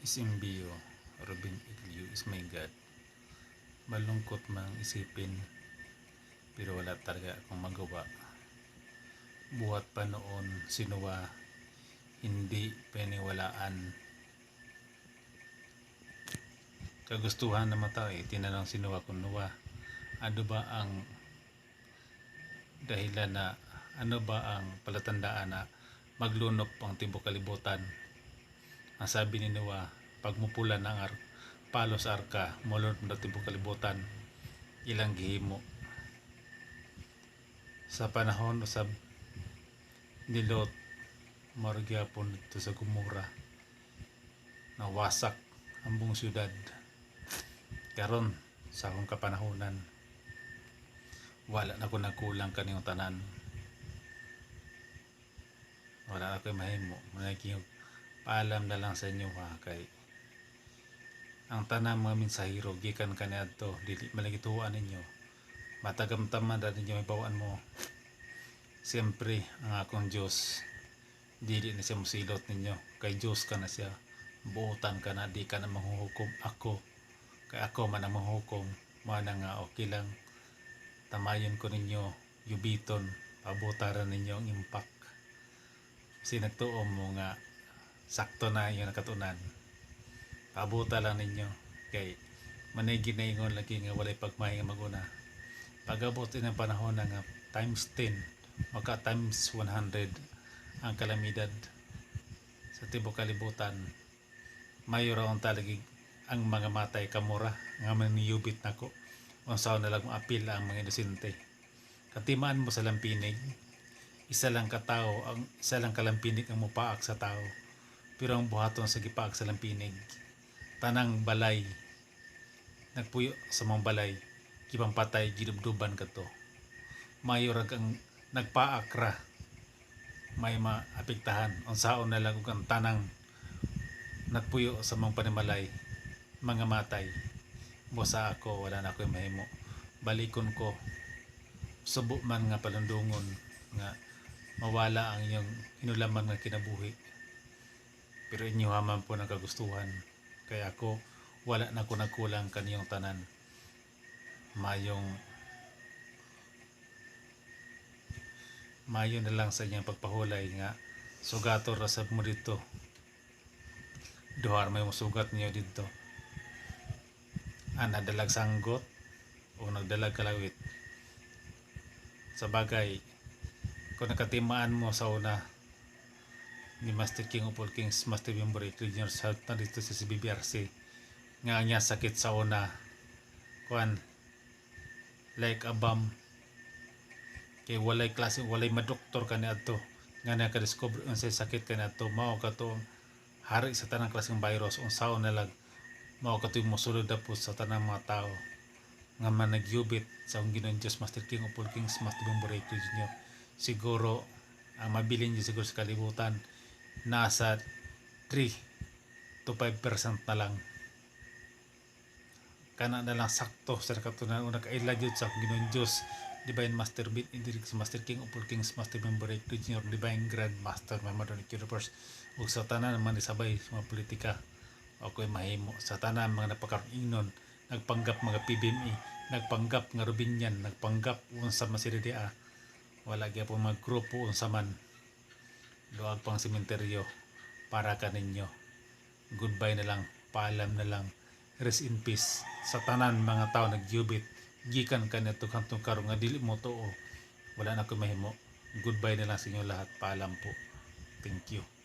Isimbio, Robin Iglio is my God. Malungkot mang isipin, pero wala talaga akong magawa. Buhat pa noon, sinuwa, hindi paniwalaan. Kagustuhan na mata tinanong sinuwa kung nuwa. Ano ba ang dahilan na, ano ba ang palatandaan na maglunok ang timbok kalibutan? Ang sabi ni Nuwa, pag mupula ng palos arka, mulod na timbok kalibutan, ilang gihimo. Sa panahon usab ni Lot, margyapon dito sa Gomora, nawasak ang buong syudad. Karon sa akong kapanahonan, wala na ko nagkulang kaniyong tanan. Wala na ko'y mahimo. Managing paalam na lang sa inyo kay ang tanang mga mensahero gikan kaniadto dili malagituan ninyo. Matagamtaman ra ninyo ibawaan mo. Siyempre ang akong Dios dili na siya mosilot ninyo. Kay Dios ka na siya. Buotan ka na, di ka na mahuhukom ako. Kay ako man ang mahuhukom. Mana nga okay lang. Tamayon ko ninyo, yubiton, pabutaran ninyo ang impact. Sinagtuom mo nga sakto na yung nakatunan. Pabuta lang ninyo kay manay ginaingon lagi nga walay pagmahinga maguna. Pag-abot din ang panahon na nga times 10 maka times 100 ang kalamidad sa tibok kalibutan. Mayo raon talagig ang mga matay kamura nga maniyubit nako. Unsaon na lang apil ang mga inosente. Katimaan mo sa lampinig, isa lang katao, ang isa lang kalampinig ang mupaak sa tao. Pero ang buhaton sa gipaak sa lampinig, tanang balay, nagpuyo sa mga balay, kibang patay, gidubduban ka to. Mayo rag ang nagpaak ra, may maapektahan. Unsaon na lang ang tanang nagpuyo sa mga panimalay, mga matay. Busa ako, wala na ako mahimo. Balikon ko, subo man nga palundungon, nga mawala ang inyong hinulaman nga kinabuhi. Pero inyo haman po nakagustuhan. Kaya ako, wala na ko nagkulang kaniyong tanan. Mayo na lang sa inyong pagpahulay nga sugato rasab mo dito. Duhar may musugat niyo dito. Nadalag sanggot o nagdalag kalawit. Sa bagay, kung nakatimaan mo sa una ni Master King of all Kings, Master Member Junior sa na dito sa BBRC nga niya sakit sa una kuan like a bomb kay walay klase, walay madoktor kaniadto nga nakadiscover unsay sakit kaniadto. Mao kato hari sa tanang klaseng virus. Unsaon na lang mao kato mosulod na po sa tanang mga tao nga managyubit sa ang Ginoong Diyos, Master King of all Kings, Master Member Junior. Siguro ang mabilin niyo siguro sa kalibutan nasa 3 to 5% na lang. Kana na lang sakto sa katunan una kaila jud sa Ginoong Dios, Divine Master Beat Indirect si Master King of all Kings, Master Member Junior, Divine Grand Master Mamadonic Universe. Ug sa tanan man isabay sa mga politika ako'y mahimo sa tanan mga napakaron nagpanggap mga PBME, nagpanggap nga Rubinyan, nagpanggap unsa man sila dia. Wala gyapon mga grupo unsa man. Duag pang sementeryo para kaninyo. Goodbye na lang, paalam na lang. Rest in peace sa tanan mga tao nagyubit gikan kanito kantong karon nga dili mo tuo. Wala na ko mahimo. Goodbye na lang sa inyo lahat. Paalam po. Thank you.